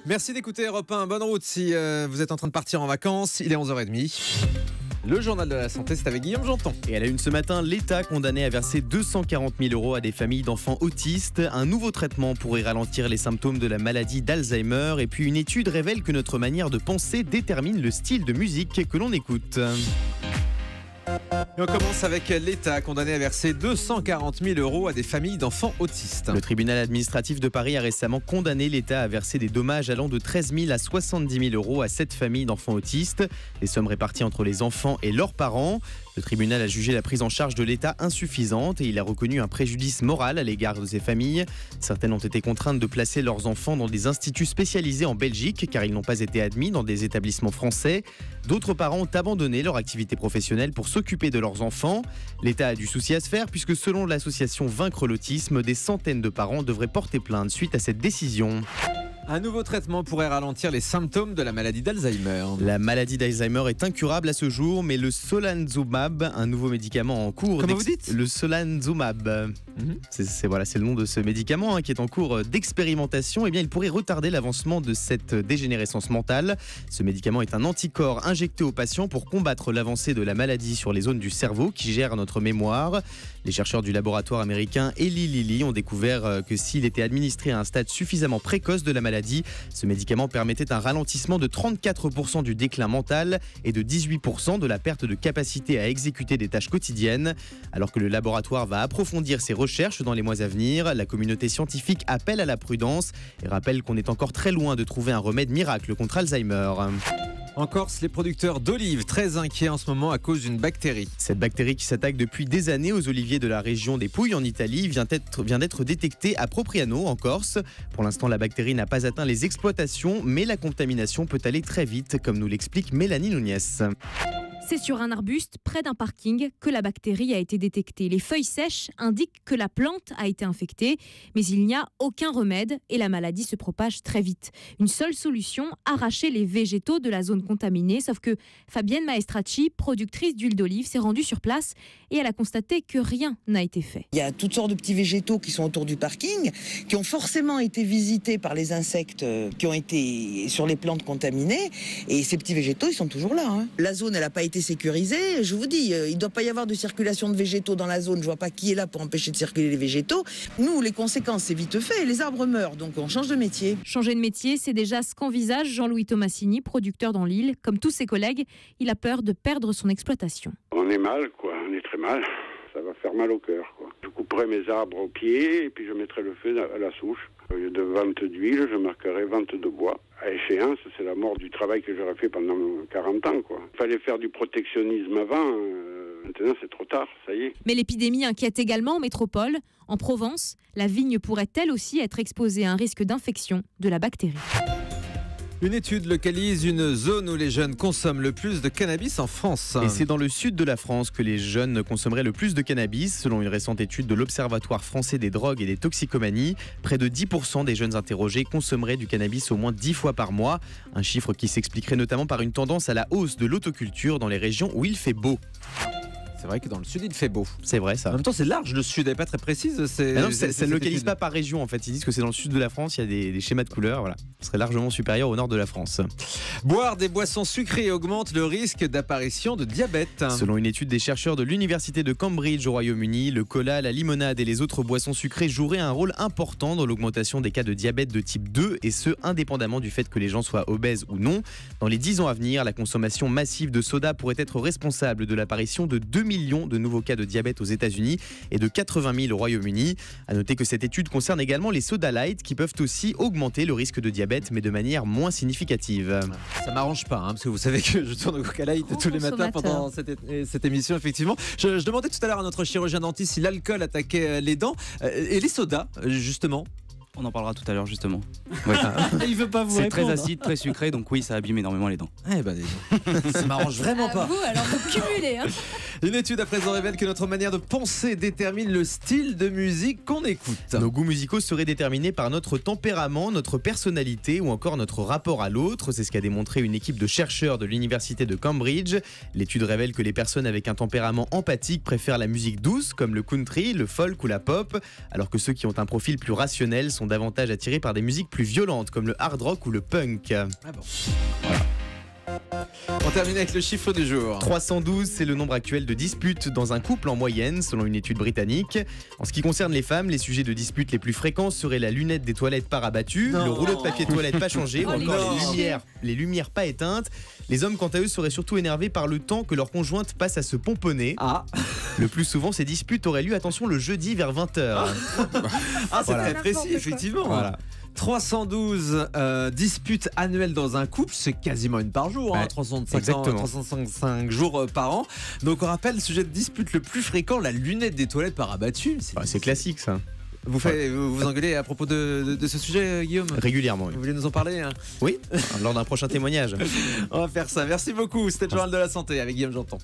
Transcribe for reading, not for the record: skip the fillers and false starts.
Merci d'écouter Europe 1. Bonne route si vous êtes en train de partir en vacances. Il est 11h30. Le journal de la santé, c'est avec Guillaume Janton. Et à la une ce matin, l'État condamné à verser 240 000 € à des familles d'enfants autistes. Un nouveau traitement pourrait ralentir les symptômes de la maladie d'Alzheimer. Et puis une étude révèle que notre manière de penser détermine le style de musique que l'on écoute. Et on commence avec l'État condamné à verser 240 000 € à des familles d'enfants autistes. Le tribunal administratif de Paris a récemment condamné l'État à verser des dommages allant de 13 000 à 70 000 € à 7 familles d'enfants autistes. Les sommes réparties entre les enfants et leurs parents. Le tribunal a jugé la prise en charge de l'État insuffisante et il a reconnu un préjudice moral à l'égard de ces familles. Certaines ont été contraintes de placer leurs enfants dans des instituts spécialisés en Belgique car ils n'ont pas été admis dans des établissements français. D'autres parents ont abandonné leur activité professionnelle pour s'occuper de leurs enfants. L'État a du souci à se faire puisque selon l'association Vaincre l'autisme, des centaines de parents devraient porter plainte suite à cette décision. Un nouveau traitement pourrait ralentir les symptômes de la maladie d'Alzheimer. La maladie d'Alzheimer est incurable à ce jour, mais le Solanzumab, un nouveau médicament en cours... Comment vous dites ? Le Solanzumab. C'est le nom de ce médicament qui est en cours d'expérimentation. Eh bien, il pourrait retarder l'avancement de cette dégénérescence mentale. Ce médicament est un anticorps injecté aux patients pour combattre l'avancée de la maladie sur les zones du cerveau qui gèrent notre mémoire. Les chercheurs du laboratoire américain Eli Lilly ont découvert que s'il était administré à un stade suffisamment précoce de la maladie, ce médicament permettait un ralentissement de 34% du déclin mental et de 18% de la perte de capacité à exécuter des tâches quotidiennes. Alors que le laboratoire va approfondir ses recherches dans les mois à venir, la communauté scientifique appelle à la prudence et rappelle qu'on est encore très loin de trouver un remède miracle contre Alzheimer. En Corse, les producteurs d'olives très inquiets en ce moment à cause d'une bactérie. Cette bactérie qui s'attaque depuis des années aux oliviers de la région des Pouilles en Italie vient d'être détectée à Propriano en Corse. Pour l'instant, la bactérie n'a pas atteint les exploitations, mais la contamination peut aller très vite, comme nous l'explique Mélanie Núñez. C'est sur un arbuste près d'un parking que la bactérie a été détectée. Les feuilles sèches indiquent que la plante a été infectée, mais il n'y a aucun remède et la maladie se propage très vite. Une seule solution, arracher les végétaux de la zone contaminée. Sauf que Fabienne Maestracci, productrice d'huile d'olive, s'est rendue sur place et elle a constaté que rien n'a été fait. Il y a toutes sortes de petits végétaux qui sont autour du parking, qui ont forcément été visités par les insectes qui ont été sur les plantes contaminées. Et ces petits végétaux, ils sont toujours là. La zone, elle n'a pas été sécurisée. Je vous dis, il ne doit pas y avoir de circulation de végétaux dans la zone. Je ne vois pas qui est là pour empêcher de circuler les végétaux. Nous, les conséquences, c'est vite fait. Les arbres meurent, donc on change de métier. Changer de métier, c'est déjà ce qu'envisage Jean-Louis Tomassini, producteur dans l'île. Comme tous ses collègues, il a peur de perdre son exploitation. On est mal, quoi. On est très mal. Ça va faire mal au cœur, quoi. Je couperai mes arbres au pied et puis je mettrai le feu à la souche. Au lieu de vente d'huile, je marquerai vente de bois. À échéance, c'est la mort du travail que j'aurais fait pendant 40 ans, quoi. Il fallait faire du protectionnisme avant. Maintenant, c'est trop tard, ça y est. Mais l'épidémie inquiète également en métropole. En Provence, la vigne pourrait elle aussi être exposée à un risque d'infection de la bactérie. Une étude localise une zone où les jeunes consomment le plus de cannabis en France. Et c'est dans le sud de la France que les jeunes consommeraient le plus de cannabis. Selon une récente étude de l'Observatoire français des drogues et des toxicomanies, près de 10% des jeunes interrogés consommeraient du cannabis au moins 10 fois par mois. Un chiffre qui s'expliquerait notamment par une tendance à la hausse de l'autoculture dans les régions où il fait beau. C'est vrai que dans le sud, il fait beau. C'est vrai ça. En même temps, c'est large, le sud n'est pas très précise. Ça ne localise pas par région en fait. Ils disent que c'est dans le sud de la France, il y a des schémas de couleurs. Voilà. Ce serait largement supérieur au nord de la France. Boire des boissons sucrées augmente le risque d'apparition de diabète. Selon une étude des chercheurs de l'université de Cambridge au Royaume-Uni, le cola, la limonade et les autres boissons sucrées joueraient un rôle important dans l'augmentation des cas de diabète de type 2 et ce, indépendamment du fait que les gens soient obèses ou non. Dans les 10 ans à venir, la consommation massive de soda pourrait être responsable de l'apparition de 2 millions de nouveaux cas de diabète aux États-Unis et de 80 000 au Royaume-Uni. À noter que cette étude concerne également les soda light qui peuvent aussi augmenter le risque de diabète mais de manière moins significative. Ça m'arrange pas parce que vous savez que je tourne au Coca Light tous les matins pendant cette émission effectivement. Je demandais tout à l'heure à notre chirurgien dentiste si l'alcool attaquait les dents et les sodas justement. On en parlera tout à l'heure justement. Oui. Il veut pas vous C'est répondre. très acide, très sucré, donc oui, ça abîme énormément les dents. Eh ben, ça m'arrange vraiment pas. Vous, alors vous cumulez. Une étude à présent révèle que notre manière de penser détermine le style de musique qu'on écoute. Nos goûts musicaux seraient déterminés par notre tempérament, notre personnalité ou encore notre rapport à l'autre. C'est ce qu'a démontré une équipe de chercheurs de l'université de Cambridge. L'étude révèle que les personnes avec un tempérament empathique préfèrent la musique douce comme le country, le folk ou la pop, alors que ceux qui ont un profil plus rationnel sont davantage attirés par des musiques plus violentes comme le hard rock ou le punk. Ah bon. Voilà. On termine avec le chiffre du jour. 312, c'est le nombre actuel de disputes dans un couple en moyenne, selon une étude britannique. En ce qui concerne les femmes, les sujets de disputes les plus fréquents seraient la lunette des toilettes pas rabattue, le rouleau de papier toilette pas changé, ou encore les lumières pas éteintes. Les hommes, quant à eux, seraient surtout énervés par le temps que leur conjointe passe à se pomponner. Le plus souvent, ces disputes auraient lieu, attention, le jeudi vers 20h. C'est très précis, effectivement. Voilà. 312 disputes annuelles dans un couple, c'est quasiment une par jour, 365 jours par an. Donc on rappelle, le sujet de dispute le plus fréquent, la lunette des toilettes pas rabattue. C'est classique ça. Vous engueulez à propos de ce sujet, Guillaume? Régulièrement, oui. Vous voulez nous en parler, hein? Oui, lors d'un prochain témoignage. On va faire ça. Merci beaucoup. C'était le journal de la santé avec Guillaume Janton.